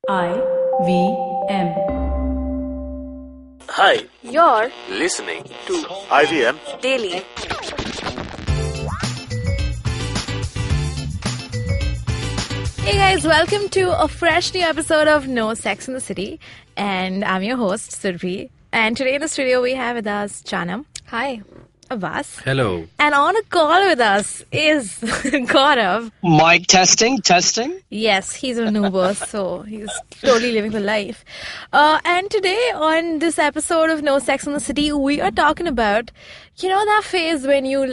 IVM. Hi, You're listening to IVM. daily. Hey guys, welcome to a fresh new episode of No Sex in the City. And I'm your host, Surbhi. And today in the studio we have with us Jaanam. Hi. Abbas. Hello. And on a call with us is Gaurav. Mic testing. Yes, he's an Uber, so he's totally living the life. And today on this episode of No Sex in the City, we are talking about, that phase when you're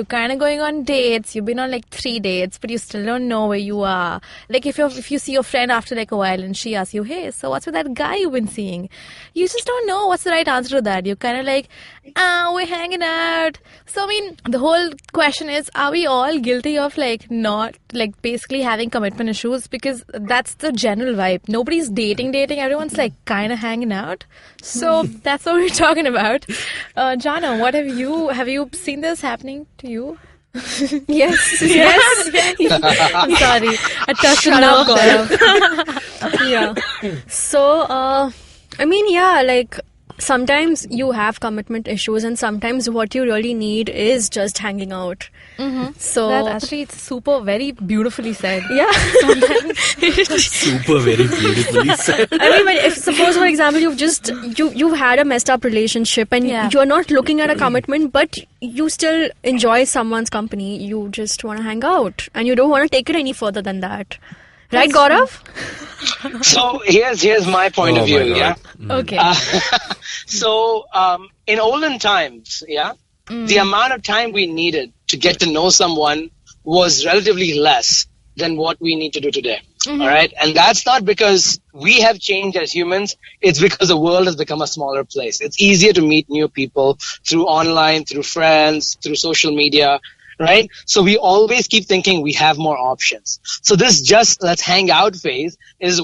kind of going on dates, you've been on 3 dates, but you still don't know where you are. Like if you see your friend after a while and she asks you, hey, so what's with that guy you've been seeing? You just don't know what's the right answer to that. You're kind of we're hanging out. So, the whole question is, are we all guilty of not basically having commitment issues? Because that's the general vibe. Nobody's dating. Everyone's kind of hanging out. So that's what we're talking about. Jana, what have you seen this happening to you? Yes. I'm sorry. I touched a nerve. Yeah. So, sometimes you have commitment issues and sometimes what you really need is just hanging out. Mm-hmm. So that actually, it's super, very beautifully said. Yeah. Super, very beautifully said. If suppose, for example, you've had a messed up relationship and you're not looking at a commitment, but you still enjoy someone's company. You just want to hang out and you don't want to take it any further than that. Right, Gaurav? So here's my point of view. Yeah. Okay. So in olden times, the amount of time we needed to get to know someone was relatively less than what we need to do today. Mm-hmm. All right, and that's not because we have changed as humans. It's because the world has become a smaller place. It's easier to meet new people through online, through friends, through social media. Right? So we always keep thinking we have more options. So this just let's hang out phase is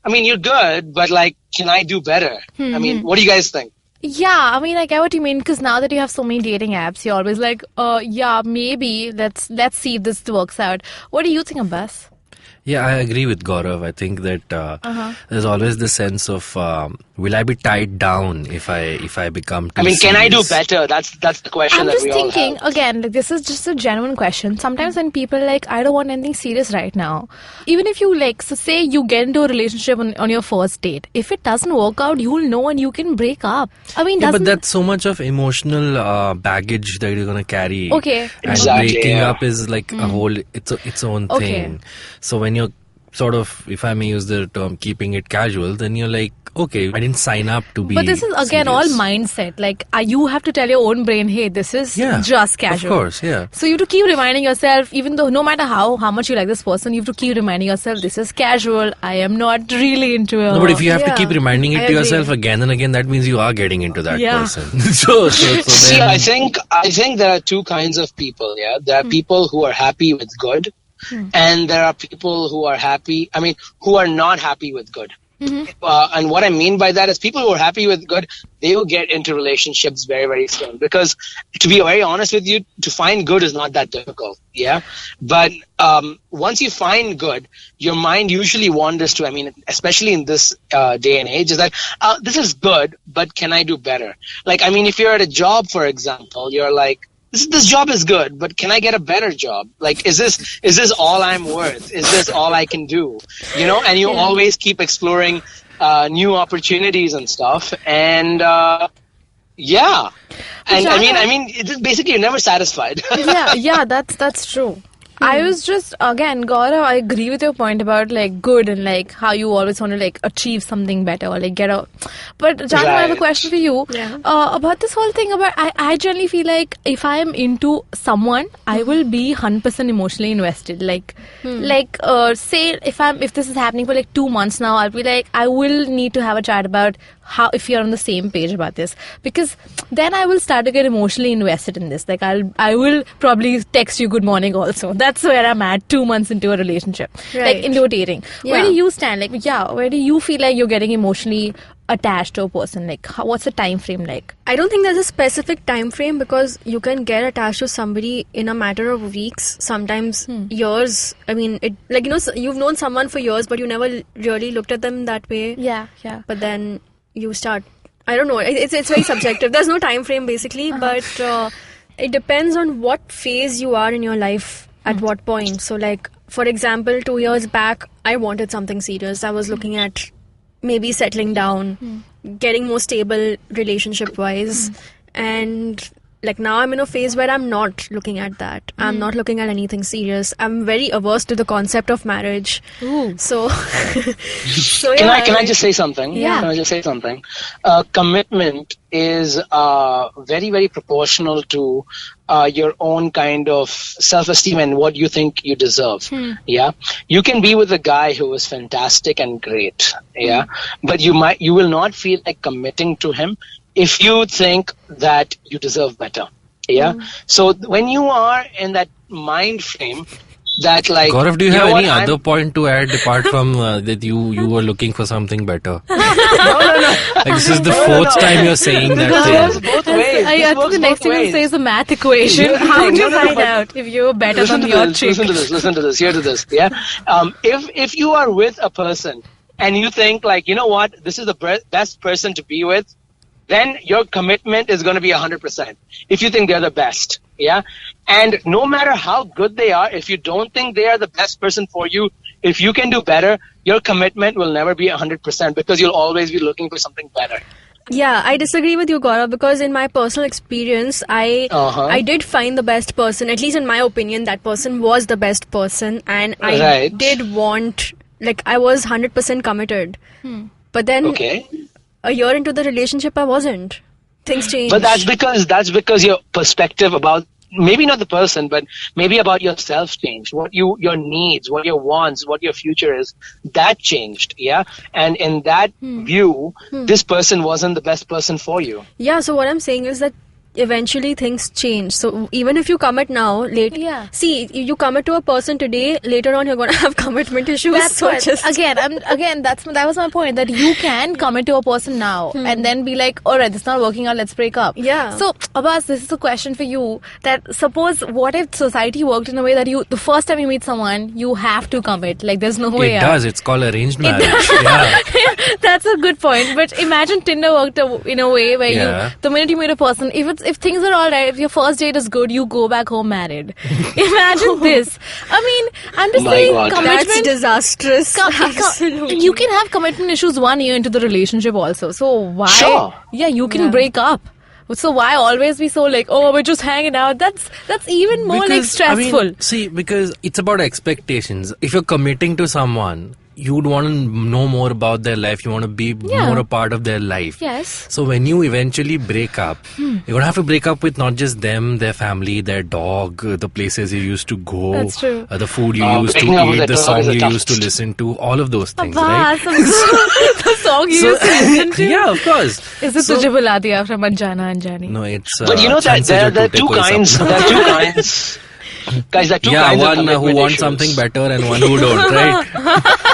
you're good, but can I do better? Mm-hmm. What do you guys think? Yeah, I get what you mean, because now that you have so many dating apps, you're always maybe let's see if this works out. What do you think, Abbas? Yeah, I agree with Gaurav. I think that there's always the sense of will I be tied down if I become too can I do serious? better? That's the question I'm that just we all thinking, have. again, this is just a genuine question. Sometimes when people I don't want anything serious right now. Even if you so say you get into a relationship on your first date. If it doesn't work out, you'll know and you can break up. But that's so much of emotional baggage that you're going to carry. Okay. And Exactly, breaking yeah. up is a whole, its own thing. So when you're sort of, if I may use the term, keeping it casual, then you're okay, I didn't sign up to be But this is again serious. all mindset. You have to tell your own brain, hey, this is just casual. Of course, yeah. So you have to keep reminding yourself, even though no matter how much you like this person, you have to keep reminding yourself, this is casual. I am not really into it. No, but if you have to keep reminding I it to agree. yourself again and again, that means you are getting into that Yeah. person. so See, then, I think there are two kinds of people. Yeah, there are people who are happy with good, and there are people who are who are not happy with good. Mm-hmm. And what I mean by that is people who are happy with good, they will get into relationships very, very soon. Because to be very honest with you, to find good is not that difficult. Yeah. But once you find good, your mind usually wanders to, especially in this day and age, is that this is good, but can I do better? If you're at a job, for example, you're this job is good, but can I get a better job? Is this all I'm worth? Is this all I can do? And you always keep exploring new opportunities and stuff. And it's basically you're never satisfied. yeah, that's true. I was just, again, Gaurav, I agree with your point about good and how you always want to achieve something better or get out. But Jaanam, I have a question for you about this whole thing about, I generally feel if I am into someone, I will be 100% emotionally invested. Say if this is happening for 2 months now, I'll be I will need to have a chat about how if you're on the same page about this, because then I will start to get emotionally invested in this. Like I will probably text you good morning also. That's where I'm at 2 months into a relationship, like into a dating. Yeah. Where do you stand? Like, where do you feel like you're getting emotionally attached to a person? Like, what's the time frame like? I don't think there's a specific time frame, because you can get attached to somebody in a matter of weeks, sometimes years. I mean, you've known someone for years, but you never really looked at them that way. Yeah. But then you start. I don't know. It's very subjective. There's no time frame basically, but it depends on what phase you are in your life at what point. So, like, for example, 2 years back, I wanted something serious. I was looking at maybe settling down, getting more stable relationship wise, and like now I'm in a phase where I'm not looking at that. I'm not looking at anything serious. I'm very averse to the concept of marriage. Ooh. So, Can I just say something? Yeah. Can I just say something? Commitment is very, very proportional to your own kind of self-esteem and what you think you deserve. Yeah, you can be with a guy who is fantastic and great. Yeah, but you will not feel like committing to him if you think that you deserve better. Yeah. So when you are in that mind frame that, like, Gaurav, do you have know any what, other point to add apart from that you were looking for something better? No. Like, this is the fourth time you're saying that This works thing. both ways. I This think works the next both thing you'll ways. say is a math equation. Here's the How thing. do you No, find but out if you're better Listen than to your this. chick? Listen to this. Hear to this. Yeah. If you are with a person and you think, like, you know what, this is the best person to be with, then your commitment is going to be 100%. If you think they're the best. Yeah. And no matter how good they are, if you don't think they are the best person for you, if you can do better, your commitment will never be 100%, because you'll always be looking for something better. Yeah, I disagree with you, Gaurav, because in my personal experience, I did find the best person. At least in my opinion, that person was the best person, and I did want, like, I was 100% committed. But then a year into the relationship, I wasn't. Things changed. But that's because your perspective about, maybe not the person, but maybe about yourself changed. What your needs, what your wants, what your future is, that changed. Yeah. And in that view, this person wasn't the best person for you. Yeah. So what I'm saying is that eventually things change. So even if you commit now, see, you commit to a person today, later on you're going to have commitment issues. That's so what, just that was my point, that you can commit to a person now and then be like, all right, this is not working out, let's break up. Yeah. So Abbas, this is a question for you, that suppose what if society worked in a way that the first time you meet someone, you have to commit, like there's no way out. It does. It's called arranged marriage. Yeah. That's a good point. But imagine Tinder worked in a way where the minute you meet a person, if things are all right, if your first date is good, you go back home married. Imagine this. I mean, I'm just saying, commitment. That's disastrous. Absolutely. You can have commitment issues 1 year into the relationship also. So why? Sure. Yeah, you can break up. So why always be so like, oh, we're just hanging out? That's even more like stressful. I mean, because it's about expectations. If you're committing to someone, you would want to know more about their life. You want to be more a part of their life. Yes. So when you eventually break up, you're going to have to break up with not just them, their family, their dog, the places you used to go, That's true. The food you used to eat, the song you used to listen to, all of those things, right? The song you used to listen to? Yeah, of course. Is it Tujhe Bula Diya from Anjana Anjani? No, it's... But you know that there are two kinds. There are two kinds. Guys, there are two kinds of commitment one who wants issues. something better and one who don't, right?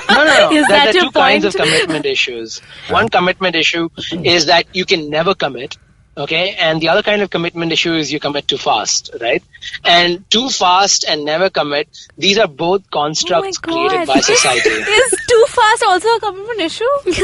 No. Is that There are your two kinds of point? commitment issues. One commitment issue is that you can never commit. Okay, and the other kind of commitment issue is you commit too fast, right? And too fast and never commit, these are both constructs created by society. Is too fast also a commitment issue? If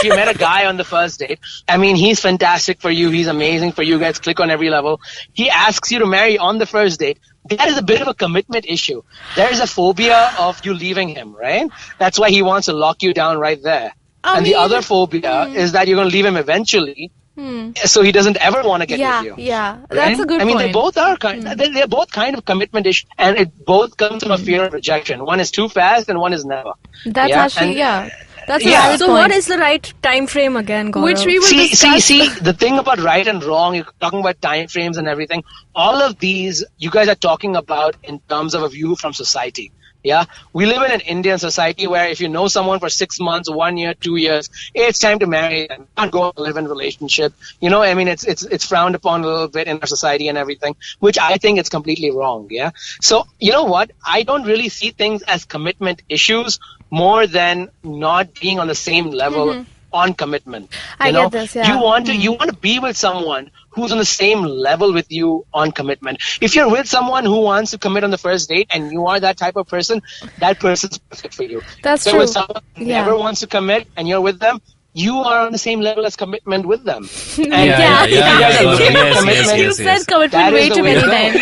you met a guy on the first date, I mean, he's fantastic for you, he's amazing for you guys, click on every level. He asks you to marry on the first date. That is a bit of a commitment issue. There is a phobia of you leaving him, right? That's why he wants to lock you down right there. The other phobia is that you're going to leave him eventually, so he doesn't ever want to get with you. Yeah, that's a good point. I mean, they both are they're both kind of commitment issues, and it both comes from a fear of rejection. One is too fast, and one is never. That's actually, that's a Yeah. valid So point. what is the right time frame again, Gaurav? Which we will discuss. See, the thing about right and wrong, you're talking about time frames and everything. All of these, you guys are talking about in terms of a view from society. Yeah, we live in an Indian society where if you know someone for 6 months, 1 year, 2 years, it's time to marry them. Not go live in a relationship. I mean, it's frowned upon a little bit in our society and everything, which I think is completely wrong. Yeah. So you know what? I don't really see things as commitment issues more than not being on the same level on commitment. I get this. Yeah. You want to be with someone who's on the same level with you on commitment. If you're with someone who wants to commit on the first date and you are that type of person, that person's perfect for you. That's true. With someone who never wants to commit and you're with them, you are on the same level as commitment with them. You said commitment way too many times.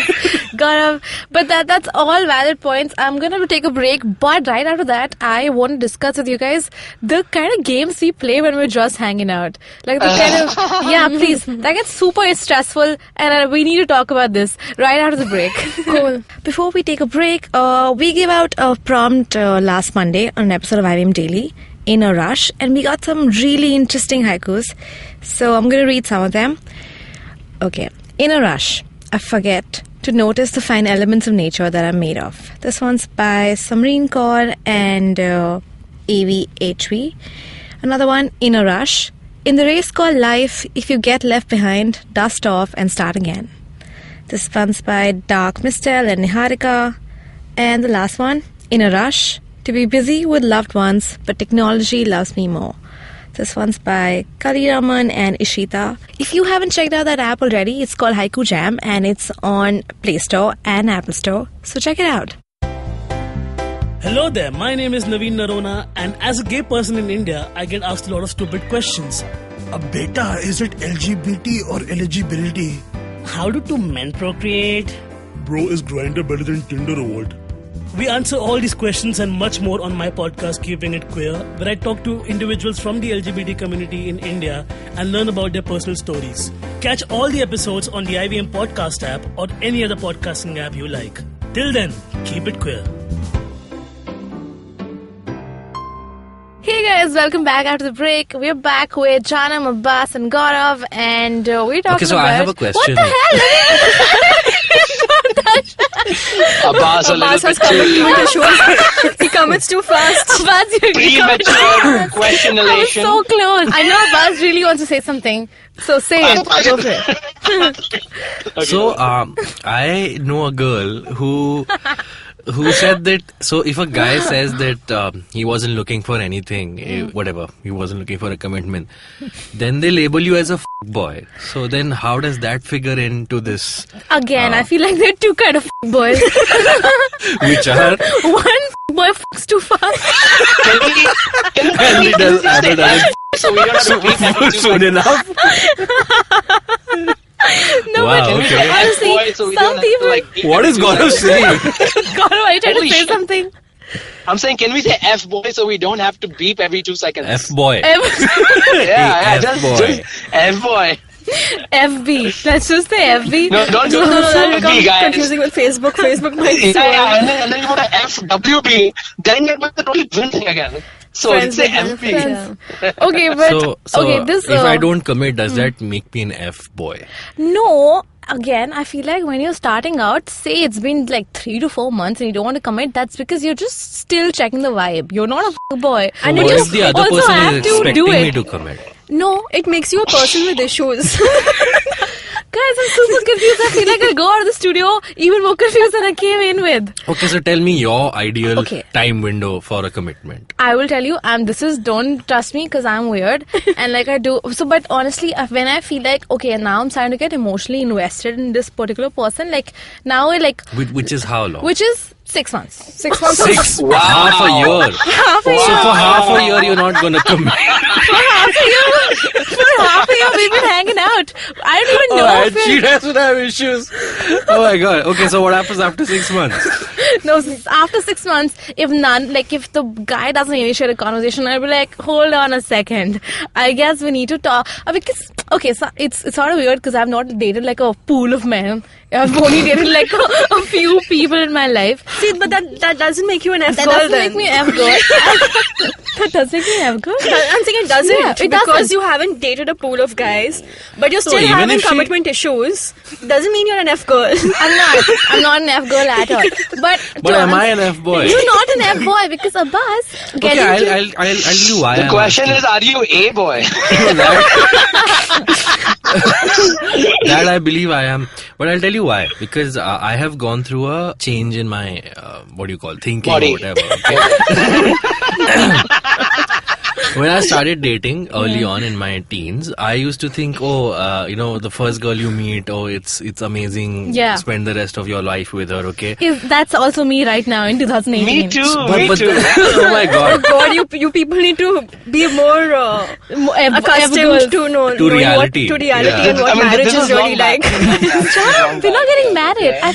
Gaurav, but that's all valid points. I'm going to take a break, but right after that, I want to discuss with you guys the kind of games we play when we're just hanging out. Like the kind of, please, that gets super stressful and we need to talk about this right after the break. Cool. Before we take a break, we gave out a prompt last Monday on an episode of IVM Daily, In a Rush, and we got some really interesting haikus. So I'm going to read some of them. Okay. In a rush, I forget to notice the fine elements of nature that I'm made of. This one's by Samreen Kaur and AVHV. Another one, in a rush. In the race called life, if you get left behind, dust off and start again. This one's by Dark Mistel and Niharika. And the last one, in a rush. To be busy with loved ones, but technology loves me more. This one's by Kaliraman and Ishita. If you haven't checked out that app already, it's called Haiku Jam and it's on Play Store and Apple Store. So check it out. Hello there, my name is Naveen Narona, and as a gay person in India, I get asked a lot of stupid questions. Beta, is it LGBT or eligibility? How do two men procreate? Bro, is Grindr better than Tinder or what? We answer all these questions and much more on my podcast, Keeping It Queer, where I talk to individuals from the LGBT community in India and learn about their personal stories. Catch all the episodes on the IVM podcast app or any other podcasting app you like. Till then, keep it queer. Hey guys, welcome back after the break. We're back with Jaanam, Abbas and Gaurav, and we're talking Okay, so about... I have a question. What the hell? Abbas has commitment issues. He commits too fast. Abbas, you're premature questionation. so close. I know Abbas really wants to say something. So say it. Go for it. So, I know a girl who said that, so if a guy says that he wasn't looking for anything, whatever, he wasn't looking for a commitment, then they label you as a boy. So then how does that figure into this? Again, I feel like there are two kind of boys. Which are? One boy fucks too fast. And he does So we don't have to repeat that soon enough. No, Wow, but okay. honestly, F-boy, so we some don't have to, people... beat What that is to Gaurav saying? Gaurav, are you trying to Holy say shit. something? I'm saying, can we say F-boy so we don't have to beep every 2 seconds? F-boy. Yeah, F-boy. just F-boy. FB. Let's just say FB. No, don't do No, FB, guys. confusing with Facebook. Facebook might Yeah, say and then you go to FWB, then you're going to totally different thing again. So friends it's a with FB. benefits. Okay, but... So okay, this... if I don't commit, does that make me an F-boy? No, again, I feel like when you're starting out, say it's been like 3 to 4 months and you don't want to commit, that's because you're just still checking the vibe. You're not a boy. And you what if the other also person have is to expecting do me it. to commit? No, It makes you a person with issues. guys, I'm super confused. I feel like I go out of the studio even more confused than I came in with. Okay, so tell me your ideal Okay. time window for a commitment. I will tell you, don't trust me because I'm weird and like I do. So, but honestly, when I feel like, okay, now I'm starting to get emotionally invested in this particular person, like now, like, Which is how long? which is 6 months. 6 months. Six? Wow. Half a year. Half a year. So for half a year, you're not going to commit. For half a year, we've been hanging out. I don't even know Oh, if she doesn't have issues. Oh my god. Okay, so what happens after 6 months? No, after 6 months, if the guy doesn't initiate a conversation, I'll be like, hold on a second. I guess we need to talk. Because, okay, so it's sort of weird because I've not dated like a pool of men. I've only dated like a few people in my life. See, but that doesn't make you an F That girl doesn't then. make me F girl. That does make me F girl. I'm saying it doesn't. Yeah, it because doesn't. you haven't dated a pool of guys, but you're still even having if she- commitment issues. Doesn't mean you're an F girl. I'm not an F girl at all. But am I an F boy? You're not an F boy because Abbas Okay, I'll tell you why. The question is, are you a boy? That I believe I am, but I'll tell you why. Because I have gone through a change in my thinking Body. or whatever. Okay? When I started dating early on in my teens, I used to think, the first girl you meet, it's amazing. Yeah. Spend the rest of your life with her. Okay. That's also me right now in 2018. Me too. But oh my God. God, you people need to be more accustomed to knowing reality. To reality Yeah. and what marriage is really like. We're not getting married. I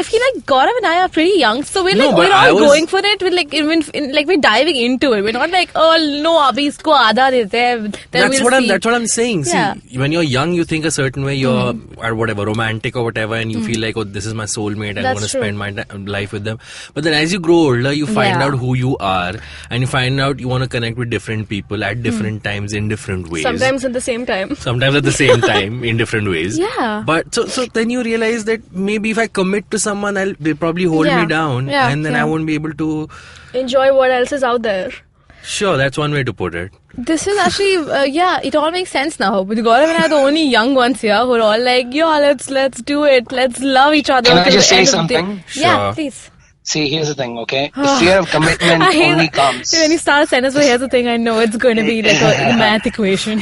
feel like Gaurav and I are pretty young, so we're No, like but we're I all was- going for it. We're diving into it. We're not like, oh no, abhi isko aadha dete hai, then That's we'll see. what I'm saying. Yeah. See, when you're young, you think a certain way. You're or whatever romantic or whatever, and you feel like, oh, this is my soulmate. I'm That's going to true. spend my life with them. But then, as you grow older, you find Yeah. out who you are, and you find out you want to connect with different people at different times in different ways. Sometimes at the same time. Sometimes at the same time in different ways. Yeah. But so then you realize that maybe if I commit to someone, they'll probably hold Yeah. me down, Yeah, and then yeah. I won't be able to. Enjoy what else is out there. Sure, that's one way to put it. This is actually, it all makes sense now. But Gaurav and I are the only young ones here who are all like, let's do it. Let's love each other. Can I till just the say end of the day." something? Yeah, Sure. please. See, here's the thing, okay? The fear of commitment I hate only that. comes. When you start a sentence with here's the thing, I know it's going to be like a math equation.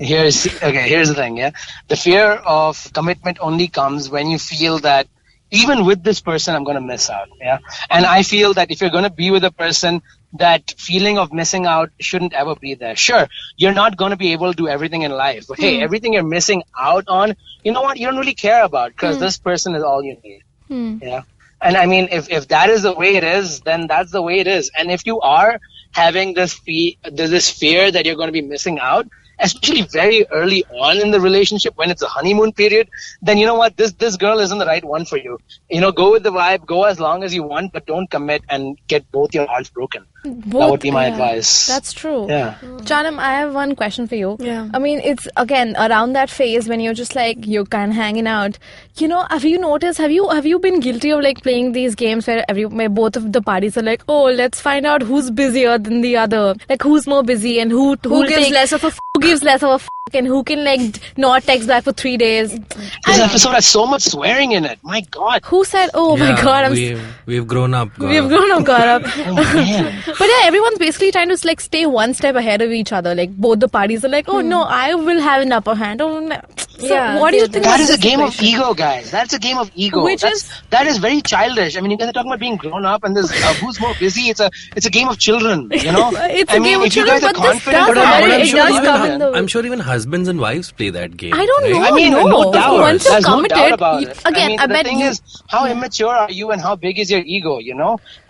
Here's the thing, yeah. The fear of commitment only comes when you feel that even with this person, I'm going to miss out, yeah. And I feel that if you're going to be with a person, that feeling of missing out shouldn't ever be there. Sure, you're not going to be able to do everything in life, but hey, everything you're missing out on, you know what? You don't really care about because this person is all you need, yeah. And I mean, if that is the way it is, then that's the way it is. And if you are having this fear that you're going to be missing out, especially very early on in the relationship when it's a honeymoon period, then you know what, this girl isn't the right one for you. Go with the vibe, go as long as you want, but don't commit and get both your hearts broken. That would be my advice. That's true. Yeah. Jaanam, I have one question for you. Yeah. I mean, it's again around that phase when you're just like you're kind of hanging out. Have you noticed? Have you been guilty of like playing these games where both of the parties are like, oh, let's find out who's busier than the other, like who's more busy and who gives less of a who gives less of a and who can like not text back for 3 days. This episode has so much swearing in it. My God. Who said, oh my Yeah, God, we've grown up. we've grown up, Gaurav. Oh, man. But yeah, everyone's basically trying to like stay one step ahead of each other. Like both the parties are like, oh no, I will have an upper hand. Oh, no. So Yeah, what do you think? That of is this a game of situation? ego, guys. That's a game of ego. Which that is very childish. I mean, you guys are talking about being grown up, and this who's more busy. It's a game of children. It's a game of if you children, guys are but this confident does about happen. it, It does come in the- I'm sure even husbands and wives play that game. I don't right? know. I mean, no doubt. Once you're There's no committed, doubt about it. again, I mean, I the bet thing you. is, how immature are you and how big is your ego,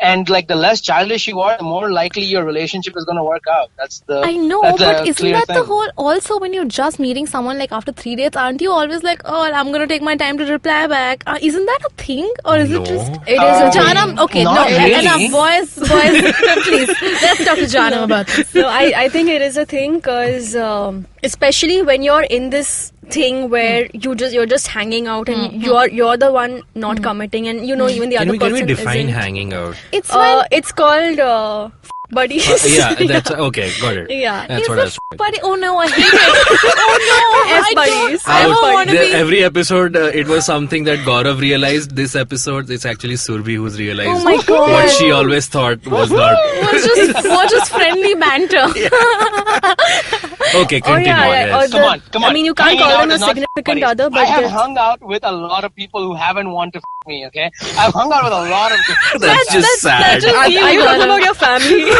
And like the less childish you are, the more likely your relationship is going to work out. I know, that's but a isn't clear that the thing. whole? Also, when you're just meeting someone like after 3 dates, aren't you always like, oh, I'm gonna take my time to reply back? Isn't that a thing, or is No. it just? It is a Jaanam, okay, not no, really. enough, boys, please, let's talk to Jaanam about this. So I think it is a thing because especially when you're in this thing where you're just hanging out and you're the one not committing and even the Can other we person define isn't. hanging out? It's when It's called buddies. Yeah, that's okay. Got it. Yeah. That's it's what I a was. buddy. Oh no, I hate it. Oh no, F I buddies. don't. I don't want to be. Every episode, it was something that Gaurav realized. This episode, it's actually Surbhi who's realized Oh my God. what she always thought was not. was just friendly banter. Okay, continue. Yes. Or Come on. I mean, you can't Hanging call out them a is not significant buddies. other, but I have they're- hung out with a lot of people who haven't wanted to me, okay? I've hung out with a lot of different That's just sad. Are you talking about your family?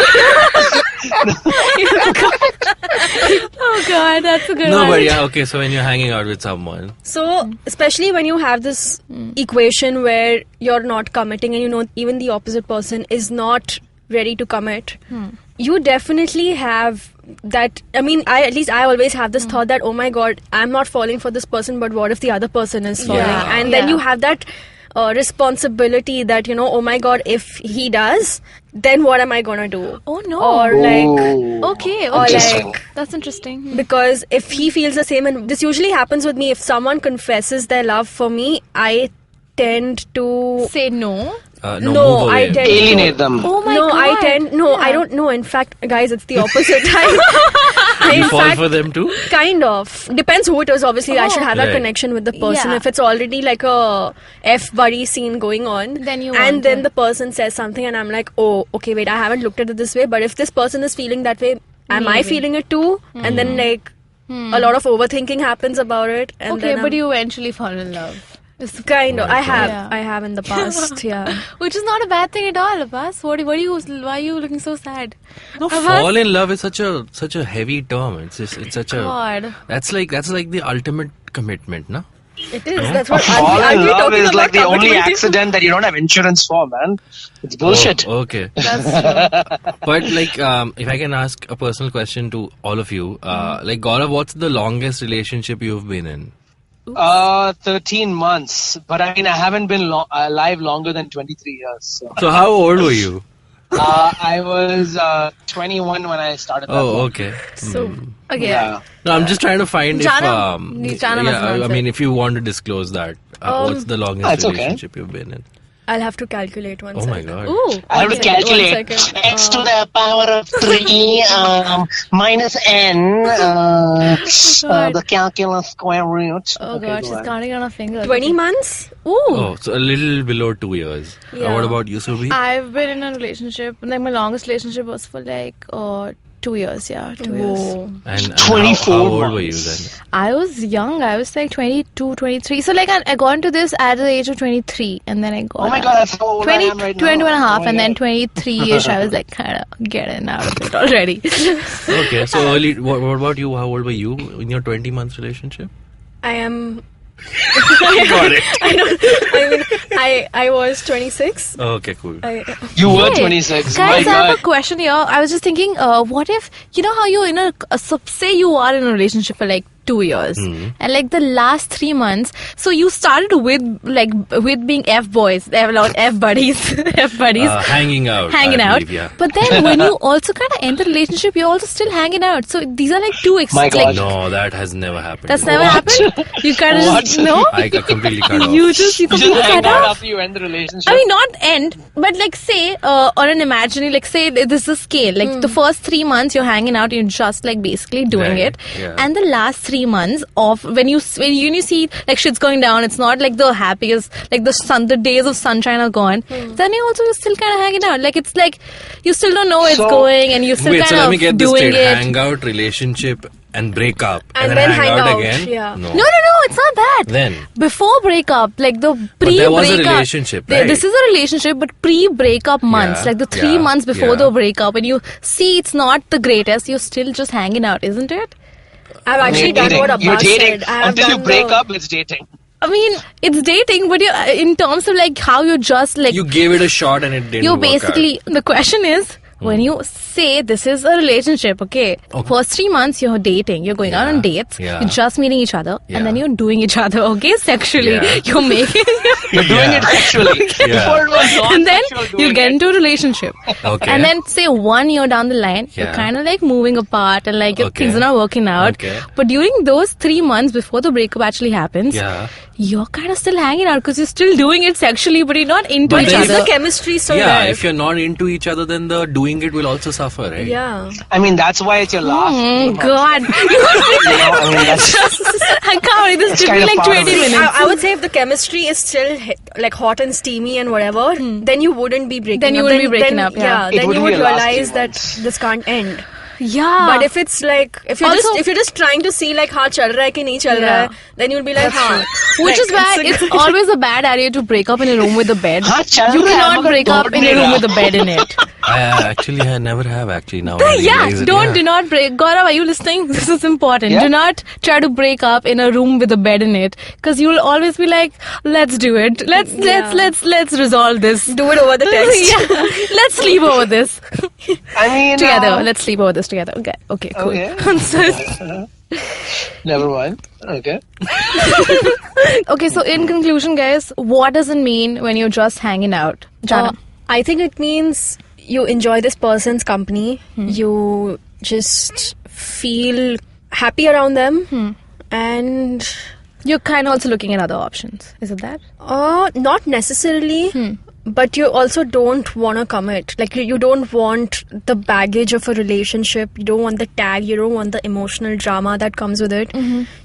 Oh God, that's a good No, one. but yeah, okay. So when you're hanging out with someone, So, especially when you have this equation where you're not committing and even the opposite person is not ready to commit, you definitely have that. I mean, I always have this thought that, oh my God, I'm not falling for this person, but what if the other person is falling? Yeah. And then Yeah. you have that responsibility that, oh my God, if he does, then what am I gonna do? Oh no. Or Okay, or like that's interesting. Because if he feels the same, and this usually happens with me, if someone confesses their love for me, I tend to say no. Move away. I tend Alienate them. Oh my no, God. I don't know. In fact, guys, it's the opposite. You fall for them too? Kind of. Depends who it is. Obviously, I should have that Right. connection with the person. Yeah. If it's already like a F-buddy scene going on, Then you and want then it. the person says something and I'm like, oh, okay, wait, I haven't looked at it this way. But if this person is feeling that way, am I Maybe. feeling it too? And then like a lot of overthinking happens about it. And Okay, then but you eventually fall in love. kind of. I have. Yeah. I have in the past. Yeah. Which is not a bad thing at all, Abbas. Why are you looking so sad? No, fall in love is such a heavy term. It's such a God. that's like the ultimate commitment, no? It is. That's what Fall aren't in we love talking is like about the only commitment? accident that you don't have insurance for, man. It's bullshit. Oh, okay. That's true. But like, if I can ask a personal question to all of you, like Gaurav, what's the longest relationship you've been in? 13 months. But I mean, I haven't been alive longer than 23 years. So how old were you? I was 21 when I started that. Oh, one. okay. So Okay. Yeah. No, I'm just trying to find Jaanam- if Jaanam has an I answer. mean, if you want to disclose that, what's the longest It's okay. relationship you've been in? I'll have to calculate one Oh my second. god. Ooh. I have to Okay, calculate 1 second. x to the power of 3 minus n, the calculus square root. Oh Okay, God, go she's on. counting on her fingers. 20 months? Ooh. Oh, so a little below 2 years. Yeah. What about you, Surbhi? I've been in a relationship. Like my longest relationship was for like 2 years. Yeah, 2 years. Whoa. And 24 how old were you months. then? I was young. I was like 22, 23. So like I got into this at the age of 23, and then I got Oh my god, that's how old 20, I am right 22 now. and a half, Oh my and then God. 23ish. I was like kind of getting out of it already. Okay, so early. What about you? How old were you in your 20 months relationship? I am. Got it. I was 26. Okay, cool. You were Hey, 26. Guys, My I have god. a question here. I was just thinking, what if, how you're in say you are in a relationship for like 2 years, and like the last 3 months, so you started with being F boys, F buddies, F buddies, Hanging out. hanging I out. believe, yeah. But then when you also kind of end the relationship, you're also still hanging out. So these are like two My God. like, No, that has never happened. that's to me. never happened. You kind of What? just no. I got completely cut off. You You completely just hang cut out off. after you end the relationship. I mean, not end, but like say, on an imaginary, like say this is a scale. Like the first 3 months you're hanging out, you're just like basically doing Right, it, yeah. and the last 3 months of when you see like shit's going down, it's not like the happiest, like the days of sunshine are gone. Then you're still kind of hanging out. Like it's like you still don't know where it's So- going, and you still Wait, so kind let me of get this doing straight. it. Hang out, relationship, and break up. And then then hang hang out out, again? yeah. No. No, it's not that. Then? Before breakup, like the pre-breakup. there was a relationship, right? This is a relationship, but pre-breakup months, Yeah, like the 3 yeah, months before yeah. the breakup, and you see it's not the greatest, you're still just hanging out, isn't it? I've actually You're done dating. what Abbas You're dating. said. I have Until you done break the- up, it's dating. I mean, it's dating, but in terms of like how you're just like You gave it a shot and it didn't you're work basically the question is when you say this is a relationship, okay, first 3 months you're dating, you're going out on dates, yeah. you're just meeting each other, Yeah. and then you're doing each other, okay, sexually. Yeah. You're making You're doing Yeah. it sexually. Yeah. Before it was and then non-sexual you doing get it. into a relationship. Okay. And then say 1 year down the line, you're Yeah. kind of like moving apart and like your Okay. things are not working out. Okay. But during those 3 months before the breakup actually happens, Yeah. you're kind of still hanging out because you're still doing it sexually, but you're not into But each then Is other. the chemistry still Yeah, there? if you're not into each other, then the doing it will also suffer, right? Yeah. I mean, that's why it's your last. God. I mean, that's, I can't believe this It's took kind me of like part of 20 it. minutes. I would say if the chemistry is still like hot and steamy and whatever, then you wouldn't be breaking Then you up. wouldn't be breaking up, yeah. It then you wouldn't would be a last realize 3 that months. this can't end. Yeah. But if it's like if you're just trying to see like हाँ चल रहा है कि नहीं चल रहा है, then you'll be like हाँ. Which is why it's always a bad idea to break up in a room with a bed. हाँ, चल You रहा है, cannot मगर break up तोड़ in a नहीं room रहा. with a bed in it. I never have actually now. I Yeah, realize it, do not break. Gaurav, are you listening? This is important. Yeah. Do not try to break up in a room with a bed in it, because you'll always be like, "Let's do it. Let's resolve this. Do it over the text. Yeah, let's sleep over this I mean, together. Let's sleep over this together." Okay, cool. Okay. So- Never mind. Okay. Okay, so in conclusion, guys, what does it mean when you're just hanging out? Jaanam. I think it means you enjoy this person's company. You just feel happy around them. And You're kind of also looking at other options. Is it that? not necessarily. But you also don't want to commit. Like, you don't want the baggage of a relationship. You don't want the tag. You don't want the emotional drama that comes with it.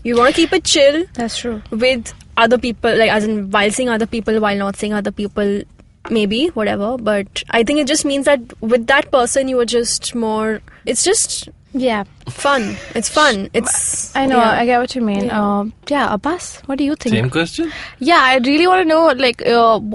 You want to keep it chill. That's true. With other people, like, as in while seeing other people, while not seeing other people, maybe, whatever. But I think it just means that with that person, you are just more. It's just Yeah. fun. It's fun. It's. I know, yeah. I get what you mean. Abbas, what do you think? Same question? Yeah, I really want to know, like,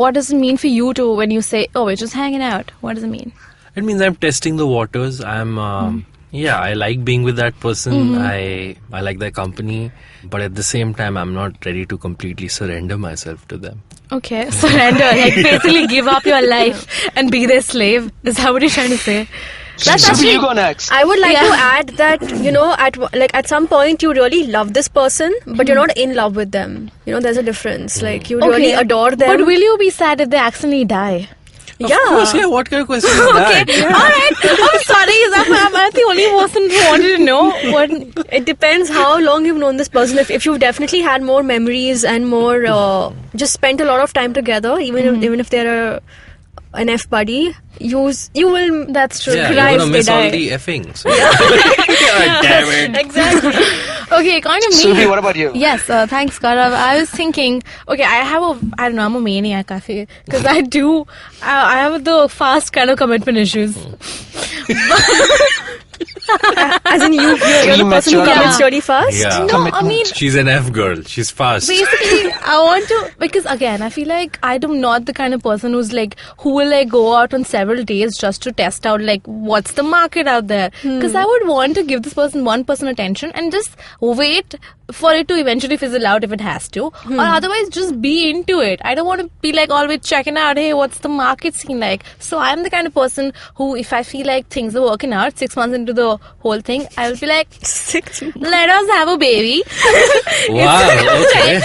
what does it mean for you to, when you say, oh, we're just hanging out? What does it mean? It means I'm testing the waters. I'm, I like being with that person. I like their company. But at the same time, I'm not ready to completely surrender myself to them. Okay, surrender, like basically give up your life and be their slave. Is that what you're trying to say? That's Surbhi, you go next. I would like to add that, at some point you really love this person, but you're not in love with them. There's a difference. Like, you really adore them. But will you be sad if they accidentally die? Of course, yeah. What kind of question is that? Okay, alright. I'm sorry, I'm the only person who wanted to know. It depends how long you've known this person. If you've definitely had more memories and more, just spent a lot of time together, even if they're an F buddy, you will. That's true. Yeah, cry you're going to if miss they all die. the effing. So. Damn it. Exactly. Okay, kind of me. Surbhi, what about you? Yes, thanks, Gaurav. I was thinking, okay, I'm a maniac, I feel. Because I have the fast kind of commitment issues. As in you're the person who commits really fast? Yeah. No, I mean, She's an F girl. She's fast. basically, I want to, because again, I feel like I'm not the kind of person who will like go out on several days just to test out like what's the market out there. Because I would want to give this person 1% attention and just wait for it to eventually fizzle out if it has to. Or otherwise just be into it. I don't want to be like always checking out, hey, what's the market scene like? So I'm the kind of person who, if I feel like things are working out 6 months into the whole thing, I will be like, 6 months. let us have a baby. Wow, okay.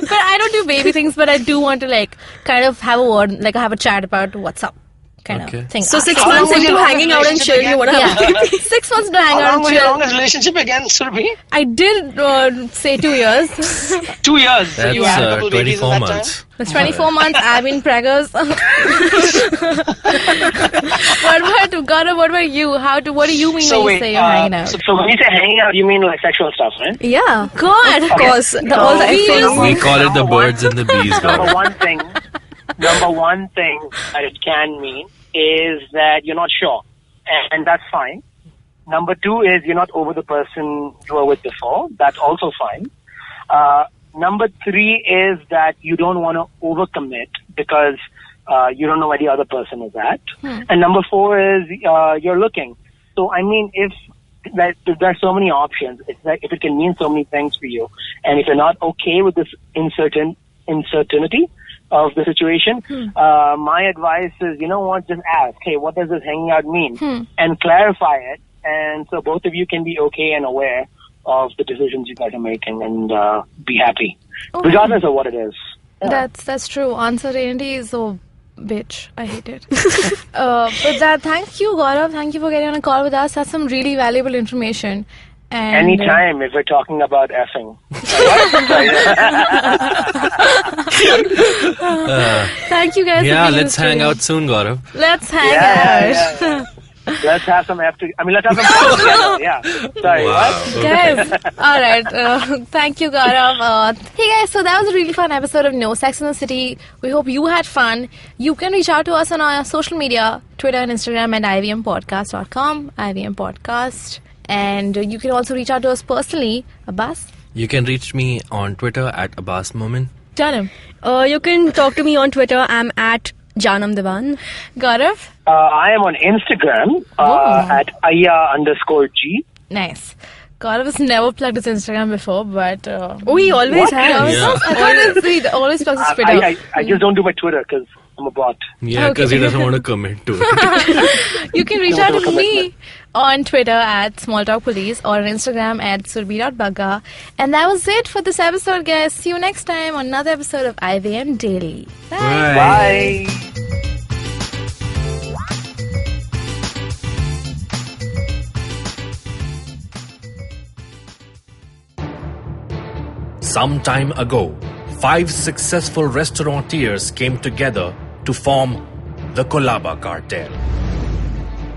But I don't do baby things, but I do want to like kind of have a word, like have a chat about what's up kind Okay. of thing. So 6 How long months was into your hanging out and relationship chill, you want to have a Yeah. 6 months to hang How out long and was your chill. longest relationship again, Surbhi? I did say 2 years. 2 years. So you had a That's couple babies in 24 that months. It's 24 months. I've been preggers. What about you? What do you mean when you say you're hanging out? So when you say hanging out, you mean like sexual stuff, right? Yeah. God, Of course. All the Feels- We call it the birds and the bees, Number girl. one thing that it can mean is that you're not sure, and that's fine. Number two is you're not over the person you were with before. That's also fine. Number three is that you don't want to overcommit because you don't know where the other person is at. And number four is you're looking. So I mean, if there's so many options, it's like if it can mean so many things for you, and if you're not okay with this uncertainty of the situation, my advice is, you know what, just ask, hey, what does this hanging out mean? And clarify it, and so both of you can be okay and aware of the decisions you guys are making and be happy, regardless of what it is. Yeah. That's true. Uncertainty is so bitch. I hate it. But that, thank you, Gaurav. Thank you for getting on a call with us. That's some really valuable information. And Anytime if we're talking about effing. thank you guys. Yeah, for being in let's the hang studio. out soon, Gaurav. Let's hang Yeah, out. yeah. Let's have some let's have some fun together. Yeah. Sorry, what? Guys, alright. Thank you, Gaurav. Hey guys, so that was a really fun episode of No Sex in the City. We hope you had fun. You can reach out to us on our social media, Twitter and Instagram at ivmpodcast.com, IVM Podcast. And you can also reach out to us personally, Abbas. You can reach me on Twitter at Abbas Moment. Jaanam. You can talk to me on Twitter. I'm at Jaanam Devan. Gaurav. I am on Instagram at aya_G. Nice. Gaurav has never plugged his Instagram before, but... Oh, he always has. Yeah. I thought he always plugs his Twitter. I just don't do my Twitter because I'm a bot. Yeah, because he doesn't want to commit to it. You can reach out to me on Twitter at smalltalkpolice or on Instagram at surbhi.bagga. And that was it for this episode, guys. See you next time on another episode of IVM Daily. Bye. Bye. Some time ago, 5 successful restaurateurs came together to form the Colaba cartel.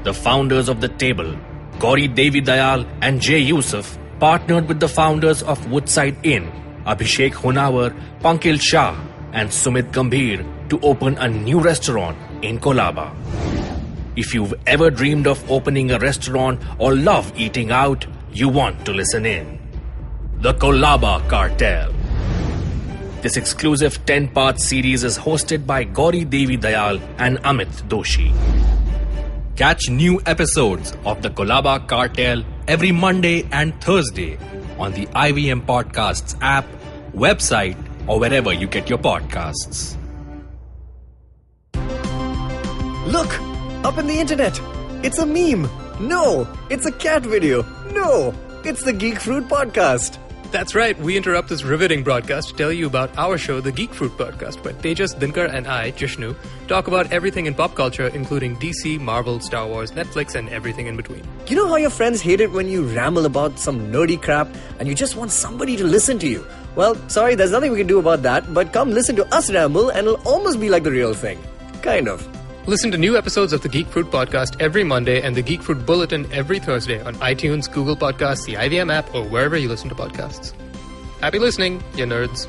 The founders of the table, Gauri Devi Dayal and Jay Yusuf, partnered with the founders of Woodside Inn, Abhishek Honawar, Pankil Shah, and Sumit Gambhir to open a new restaurant in Colaba. If you've ever dreamed of opening a restaurant or love eating out, you want to listen in. The Colaba Cartel. This exclusive 10-part series is hosted by Gauri Devi Dayal and Amit Doshi. Catch new episodes of the Colaba Cartel every Monday and Thursday on the IVM Podcasts app, website, or wherever you get your podcasts. Look! Up in the internet! It's a meme! No! It's a cat video! No! It's the Geek Fruit Podcast! That's right, we interrupt this riveting broadcast to tell you about our show, The Geek Fruit Podcast, where Tejas, Dinkar and I, Jishnu, talk about everything in pop culture, including DC, Marvel, Star Wars, Netflix, and everything in between. You know how your friends hate it when you ramble about some nerdy crap and you just want somebody to listen to you? Well, sorry, there's nothing we can do about that, but come listen to us ramble and it'll almost be like the real thing. Kind of. Listen to new episodes of the Geek Fruit Podcast every Monday and the Geek Fruit Bulletin every Thursday on iTunes, Google Podcasts, the IVM app, or wherever you listen to podcasts. Happy listening, you nerds.